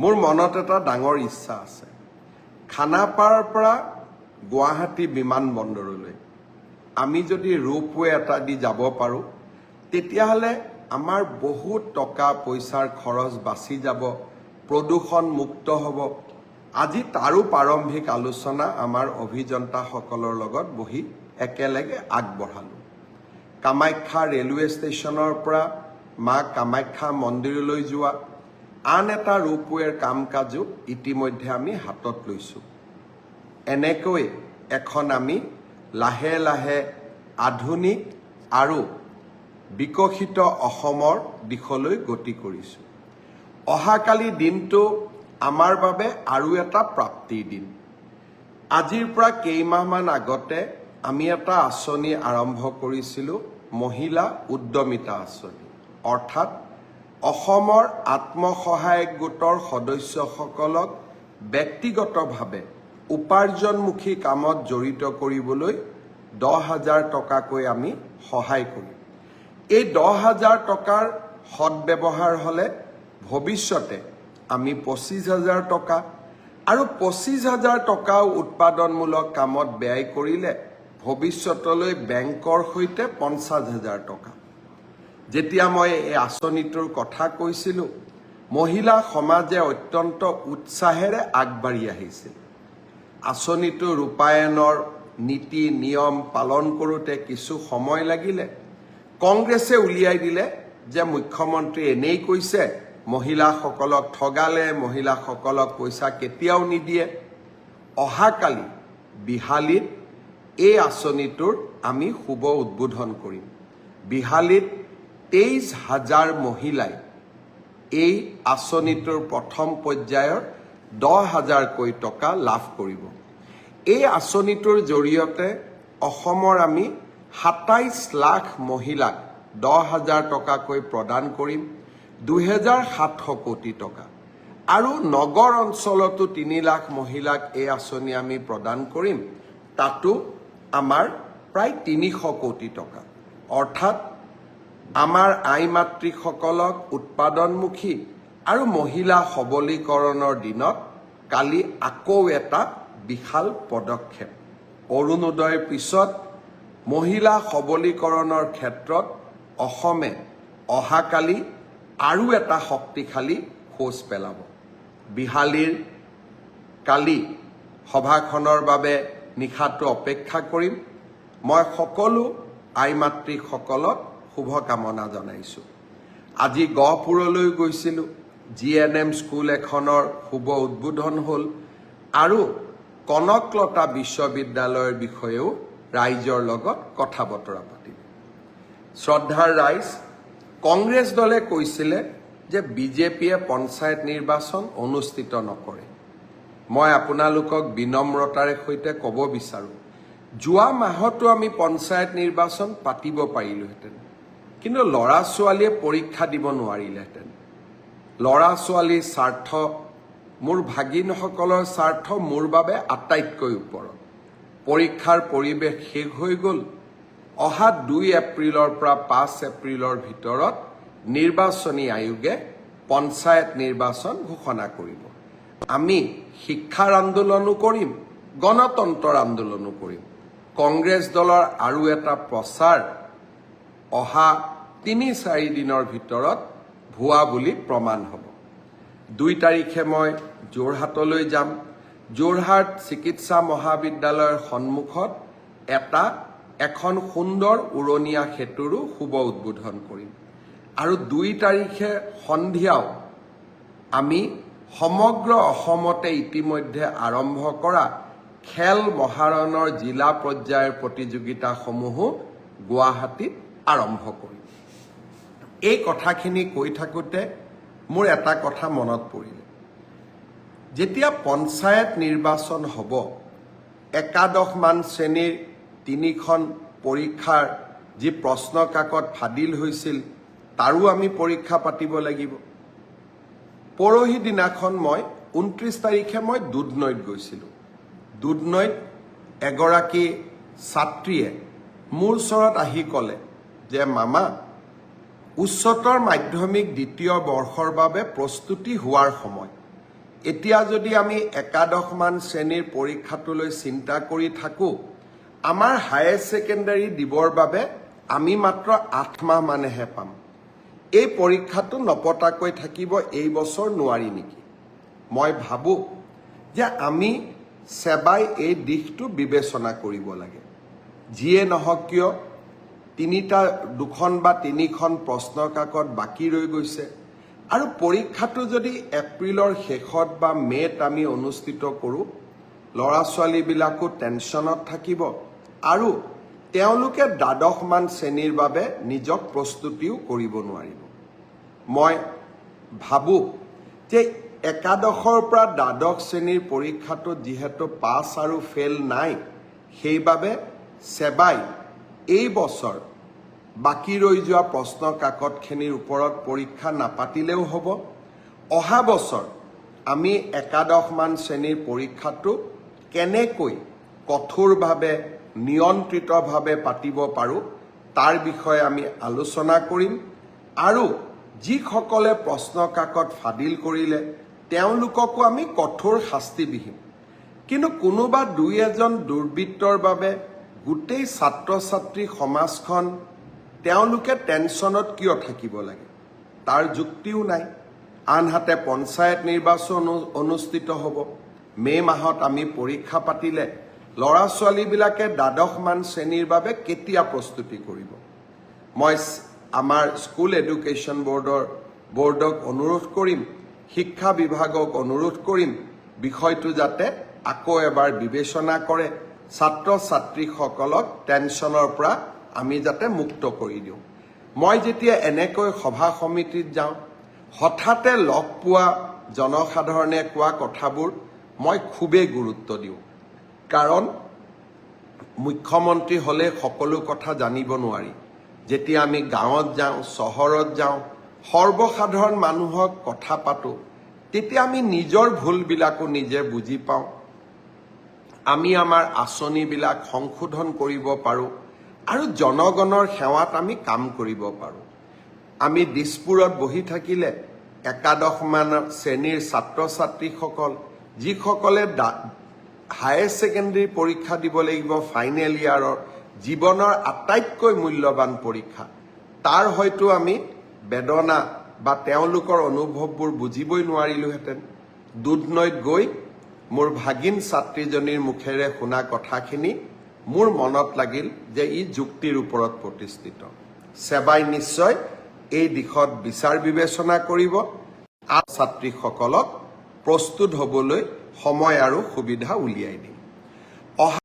মোৰ মনত এটা ডাঙৰ ইচ্ছা আছে খানাপাৰাৰ পৰা গুৱাহাটী বিমানবন্দৰলৈ আমি যদি ৰোপৱে এটা দি যাব পাৰোঁ তেতিয়াহ'লে আমাৰ বহুত টকা পইচাৰ খৰচ বাচি যাব প্ৰদূষণ মুক্ত হ'ব আজি তাৰো প্ৰাৰম্ভিক আলোচনা আমাৰ অভিযন্তাসকলৰ লগত বহি একেলগে আগবঢ়ালোঁ কামাখ্যা ৰেলৱে ষ্টেচনৰ পৰা মা কামাখ্যা মন্দিৰলৈ যোৱা আন এটা ৰোপৱেৰ কাম কাজো ইতিমধ্যে আমি হাতত লৈছোঁ এনেকৈ এখন আমি লাহে লাহে আধুনিক আৰু বিকশিত অসমৰ দিশলৈ গতি কৰিছোঁ অহাকালি দিনটো আমাৰ বাবে আৰু এটা প্ৰাপ্তিৰ দিন আজিৰ পৰা কেইমাহমান আগতে আমি এটা আঁচনি আৰম্ভ কৰিছিলোঁ মহিলা উদ্যমিতা আঁচনি অৰ্থাৎ অসমৰ আত্মসহায়ক গোটৰ সদস্যসকলক ব্যক্তিগতভাৱে উপাৰ্জনমুখী কামত জড়িত কৰিবলৈ 10,000 টকাকৈ আমি সহায় কৰিম এই 10,000 টকাৰ সৎব্যৱহাৰ হ'লে ভৱিষ্যতে আমি 25,000 টকা আৰু 25,000 টকাও উৎপাদনমূলক কামত ব্যয় কৰিলে ভৱিষ্যতলৈ বেংকৰ সৈতে 50,000 টকা যেতিয়া মই এই আঁচনিটোৰ কথা কৈছিলোঁ মহিলা সমাজে অত্যন্ত উৎসাহেৰে আগবাঢ়ি আহিছিল আঁচনিটো ৰূপায়ণৰ নীতি নিয়ম পালন কৰোঁতে কিছু সময় লাগিলে কংগ্ৰেছে উলিয়াই দিলে যে মুখ্যমন্ত্ৰী এনেই কৈছে মহিলাসকলক ঠগালে মহিলাসকলক পইচা কেতিয়াও নিদিয়ে অহাকালি বিহালীত এই আঁচনিটোৰ আমি শুভ উদ্বোধন কৰিম বিহালীত 23,000 মহিলাই এই আঁচনিটোৰ প্ৰথম পৰ্যায়ৰ 10,000কৈ টকা লাভ কৰিব এই আঁচনিটোৰ জৰিয়তে অসমৰ আমি 27 লাখ মহিলাক 10,000 টকাকৈ প্ৰদান কৰিম 2,700 কোটি টকা আৰু নগৰ অঞ্চলতো 3 লাখ মহিলাক এই আঁচনি আমি প্ৰদান কৰিম তাতো আমাৰ প্ৰায় 300 কোটি টকা অৰ্থাৎ আমাৰ আই মাতৃসকলক উৎপাদনমুখী আৰু মহিলা সবলীকৰণৰ দিনত কালি আকৌ এটা বিশাল পদক্ষেপ অৰুণোদয়ৰ পিছত মহিলা সবলীকৰণৰ ক্ষেত্ৰত অসমে অহাকালি আৰু এটা শক্তিশালী খোজ পেলাব বিহালীৰ কালি সভাখনৰ বাবে নিশাটো অপেক্ষা কৰিম মই সকলো আই মাতৃসকলক শুভকামনা জনাইছোঁ আজি গহপুৰলৈ গৈছিলোঁ GNM স্কুল এখনৰ শুভ উদ্বোধন হ'ল আৰু কনকলতা বিশ্ববিদ্যালয়ৰ বিষয়েও ৰাইজৰ লগত কথা বতৰা পাতিম শ্ৰদ্ধাৰ ৰাইজ কংগ্ৰেছ দলে কৈছিলে যে বিজেপিয়ে পঞ্চায়ত নিৰ্বাচন অনুষ্ঠিত নকৰে মই আপোনালোকক বিনম্ৰতাৰে সৈতে ক'ব বিচাৰোঁ যোৱা মাহতো আমি পঞ্চায়ত নিৰ্বাচন পাতিব পাৰিলোহেঁতেন কিন্তু ল'ৰা ছোৱালীয়ে পৰীক্ষা দিব নোৱাৰিলেহেঁতেন ল'ৰা ছোৱালীৰ স্বাৰ্থ মোৰ ভাগিনসকলৰ স্বাৰ্থ মোৰ বাবে আটাইতকৈ ওপৰত পৰীক্ষাৰ পৰিৱেশ শেষ হৈ গ'ল অহা 2 এপ্ৰিলৰ পৰা 5 এপ্ৰিলৰ ভিতৰত নিৰ্বাচনী আয়োগে পঞ্চায়ত নিৰ্বাচন ঘোষণা কৰিব আমি শিক্ষাৰ আন্দোলনো কৰিম গণতন্ত্ৰৰ আন্দোলনো কৰিম কংগ্ৰেছ দলৰ আৰু এটা প্ৰচাৰ অহা 3-4 দিনৰ ভিতৰত ভুৱা বুলি প্ৰমাণ হ'ব 2 তাৰিখে মই যোৰহাটলৈ যাম যোৰহাট চিকিৎসা মহাবিদ্যালয়ৰ সন্মুখত এখন সুন্দৰ উৰণীয়া সেতুৰো শুভ উদ্বোধন কৰিম আৰু 2 তাৰিখে সন্ধিয়াও আমি সমগ্ৰ অসমতে ইতিমধ্যে আৰম্ভ কৰা খেল মহাৰণৰ জিলা পৰ্যায়ৰ প্ৰতিযোগিতাসমূহো গুৱাহাটীত আৰম্ভ কৰিম এই কথাখিনি কৈ থাকোঁতে মোৰ এটা কথা মনত পৰিলে যেতিয়া পঞ্চায়ত নিৰ্বাচন হ'ব একাদশমান শ্ৰেণীৰ 3খন পৰীক্ষাৰ যি প্ৰশ্ন কাকত ফাদিল হৈছিল তাৰো আমি পৰীক্ষা পাতিব লাগিব পৰহি দিনাখন মই 29 তাৰিখে মই দুধনৈত গৈছিলোঁ দুধনৈত এগৰাকী ছাত্ৰীয়ে মোৰ ওচৰত আহি ক'লে যে মামা উচ্চতৰ মাধ্যমিক দ্বিতীয় বৰ্ষৰ বাবে প্ৰস্তুতি হোৱাৰ সময় এতিয়া যদি আমি একাদশমান শ্ৰেণীৰ পৰীক্ষাটোলৈ চিন্তা কৰি থাকোঁ, আমাৰ হায়াৰ ছেকেণ্ডাৰী দিবৰ বাবে আমি মাত্ৰ 8 মাহ মানেহে পাম। এই পৰীক্ষাটো নপতাকৈ থাকিব এই বছৰ নোৱাৰি নেকি? মই ভাবোঁ যে আমি সেবাই এই দিশটো বিবেচনা কৰিব লাগে। যিয়ে নহওক কিয়, দুখন বা তিনিখন প্ৰশ্ন কাকত বাকী ৰৈ গৈছে আৰু পৰীক্ষাটো যদি এপ্ৰিলৰ শেষত বা মে'ত আমি অনুষ্ঠিত কৰোঁ, ল'ৰা ছোৱালীবিলাকো টেনশ্যনত থাকিব আৰু তেওঁলোকে দ্বাদশমান শ্ৰেণীৰ বাবে নিজক প্ৰস্তুতিও কৰিব নোৱাৰিব। মই ভাবোঁ যে একাদশৰ পৰা দ্বাদশ শ্ৰেণীৰ পৰীক্ষাটো যিহেতু পাছ আৰু ফেইল নাই, সেইবাবে সেবাই এই বছৰ বাকী ৰৈ যোৱা প্ৰশ্ন কাকতখিনিৰ ওপৰত পৰীক্ষা নাপাতিলেও হ'ব। অহা বছৰ আমি একাদশমান শ্ৰেণীৰ পৰীক্ষাটো কেনেকৈ কঠোৰভাৱে নিয়ন্ত্ৰিতভাৱে পাতিব পাৰোঁ তাৰ বিষয়ে আমি আলোচনা কৰিম আৰু যিসকলে প্ৰশ্ন কাকত ফাদিল কৰিলে তেওঁলোককো আমি কঠোৰ শাস্তি বিহিম। কিন্তু কোনোবা দুই এজন দুৰ্বৃত্তৰ বাবে গোটেই ছাত্ৰ ছাত্ৰী সমাজখন তেওঁলোকে টেনশ্যনত কিয় থাকিব লাগে? তাৰ যুক্তিও নাই। আনহাতে পঞ্চায়ত নিৰ্বাচন অনুষ্ঠিত হ'ব। মে' মাহত আমি পৰীক্ষা পাতিলে ল'ৰা ছোৱালীবিলাকে দ্বাদশমান শ্ৰেণীৰ বাবে কেতিয়া প্ৰস্তুতি কৰিব? মই আমাৰ স্কুল এডুকেশ্যন বৰ্ডক অনুৰোধ কৰিম, শিক্ষা বিভাগক অনুৰোধ কৰিম, বিষয়টো যাতে আকৌ এবাৰ বিবেচনা কৰে, ছাত্ৰ ছাত্ৰীসকলক টেনশ্যনৰ পৰা আমি যাতে মুক্ত কৰি দিওঁ। মই যেতিয়া এনেকৈ সভা সমিতিত যাওঁ, হঠাতে লগ পোৱা জনসাধাৰণে কোৱা কথাবোৰ মই খুবেই গুৰুত্ব দিওঁ। কাৰণ মুখ্যমন্ত্ৰী হ'লে সকলো কথা জানিব নোৱাৰি। যেতিয়া আমি গাঁৱত যাওঁ, চহৰত যাওঁ, সৰ্বসাধাৰণ মানুহক কথা পাতোঁ, তেতিয়া আমি নিজৰ ভুলবিলাকো নিজে বুজি পাওঁ। আমি আমাৰ আঁচনিবিলাক সংশোধন কৰিব পাৰোঁ আৰু জনগণৰ সেৱাত আমি কাম কৰিব পাৰোঁ। আমি দিছপুৰত বহি থাকিলে একাদশমান শ্ৰেণীৰ ছাত্ৰ ছাত্ৰীসকল, যিসকলে হায়াৰ ছেকেণ্ডেৰী পৰীক্ষা দিব লাগিব, ফাইনেল ইয়াৰৰ জীৱনৰ আটাইতকৈ মূল্যৱান পৰীক্ষা, তাৰ হয়তো আমি বেদনা বা তেওঁলোকৰ অনুভৱবোৰ বুজিবই নোৱাৰিলোহেঁতেন। দুধনৈত গৈ মোৰ ভাগিন ছাত্ৰীজনীৰ মুখেৰে শুনা কথাখিনি মোৰ মনত লাগিল যে ই যুক্তিৰ ওপৰত প্ৰতিষ্ঠিত। সেবাই নিশ্চয় এই দিশত বিচাৰ বিবেচনা কৰিব আৰু ছাত্ৰীসকলক প্ৰস্তুত হ'বলৈ সময় আৰু সুবিধা উলিয়াই দিম।